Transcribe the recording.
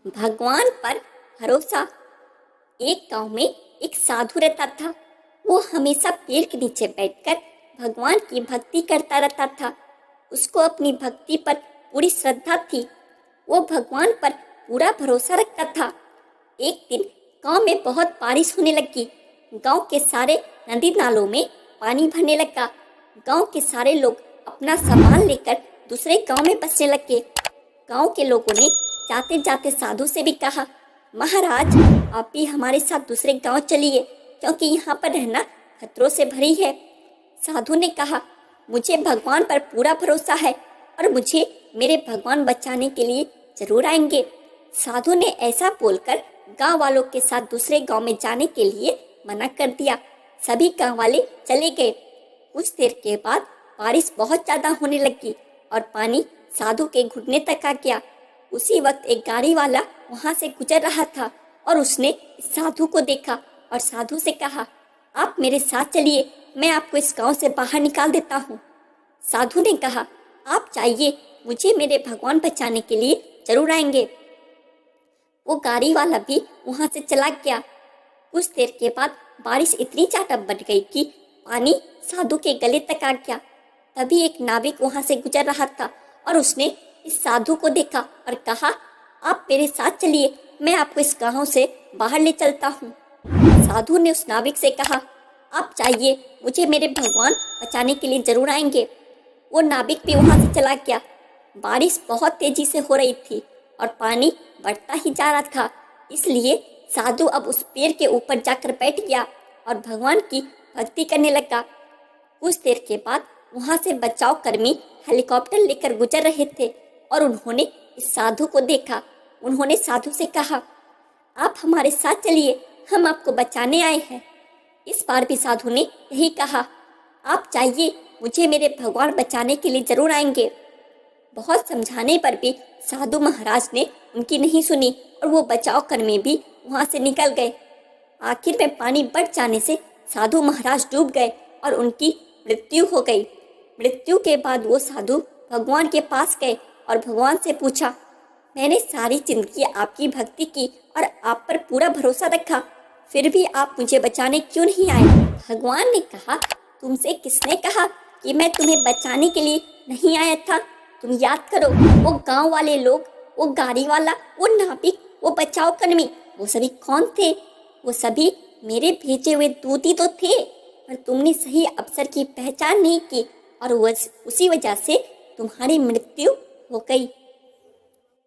भगवान पर भरोसा। एक गांव में एक साधु रहता था। वो हमेशा पेड़ के नीचे बैठकर भगवान की भक्ति करता रहता था। उसको अपनी भक्ति पर पूरी श्रद्धा थी। वो भगवान पर पूरा भरोसा रखता था। एक दिन गांव में बहुत बारिश होने लगी। गांव के सारे नदी नालों में पानी भरने लगा। गांव के सारे लोग अपना सामान लेकर दूसरे गांव में बसने लगे। गांव के लोगों ने जाते जाते साधु से भी कहा, महाराज आप भी हमारे साथ दूसरे गांव चलिए, क्योंकि यहाँ पर रहना खतरों से भरी है। साधु ने कहा, मुझे भगवान पर पूरा भरोसा है और मुझे मेरे भगवान बचाने के लिए जरूर आएंगे। साधु ने ऐसा बोलकर गांव वालों के साथ दूसरे गांव में जाने के लिए मना कर दिया। सभी गांव वाले चले गए। कुछ देर के बाद बारिश बहुत ज्यादा होने लगी और पानी साधु के घुटने तक आ गया। उसी वक्त एक गाड़ी वाला वहां से गुजर रहा था और उसने साधु को देखा और साधु से कहा, आप मेरे साथ चलिए, मैं आपको इस गांव से बाहर निकाल देता हूँ। साधु ने कहा, आप जाइए, मुझे मेरे भगवान बचाने के लिए जरूर आएंगे। वो गाड़ी वाला भी वहां से चला गया। कुछ देर के बाद बारिश इतनी ज्यादा बढ़ गई कि पानी साधु के गले तक आ गया। तभी एक नाविक वहां से गुजर रहा था और उसने इस साधु को देखा और कहा, आप मेरे साथ चलिए, मैं आपको इस गांव से बाहर ले चलता हूँ। साधु ने उस नाविक से कहा, आप जाइए, मुझे मेरे भगवान बचाने के लिए जरूर आएंगे। वो नाविक भी वहां से चला गया। बारिश बहुत तेजी से हो रही थी और पानी बढ़ता ही जा रहा था। इसलिए साधु अब उस पेड़ के ऊपर जाकर बैठ गया और भगवान की भक्ति करने लगा। कुछ देर के बाद वहां से बचाव कर्मी हेलीकॉप्टर लेकर गुजर रहे थे और उन्होंने इस साधु को देखा। उन्होंने साधु से कहा, आप हमारे साथ चलिए, हम आपको बचाने आए हैं। इस बार भी साधु ने यही कहा, आप जाइए, मुझे मेरे भगवान बचाने के लिए जरूर आएंगे। बहुत समझाने पर भी साधु महाराज ने उनकी नहीं सुनी और वो बचाव कर्मी भी वहां से निकल गए। आखिर में पानी बढ़ जाने से साधु महाराज डूब गए और उनकी मृत्यु हो गई। मृत्यु के बाद वो साधु भगवान के पास गए और भगवान से पूछा, मैंने सारी जिंदगी आपकी भक्ति की और आप पर पूरा भरोसा रखा, फिर भी आप मुझे बचाने क्यों नहीं आए? भगवान ने कहा, तुमसे किसने कहा कि मैं तुम्हें बचाने के लिए नहीं आया था? तुम याद करो, वो गांव वाले लोग, वो गाड़ी वाला, वो नाविक, वो बचाव कर्मी, वो सभी कौन थे? वो सभी मेरे भेजे हुए दूत ही तो थे, पर तुमने सही अवसर की पहचान नहीं की और उसी वजह से तुम्हारी मृत्यु हो गई।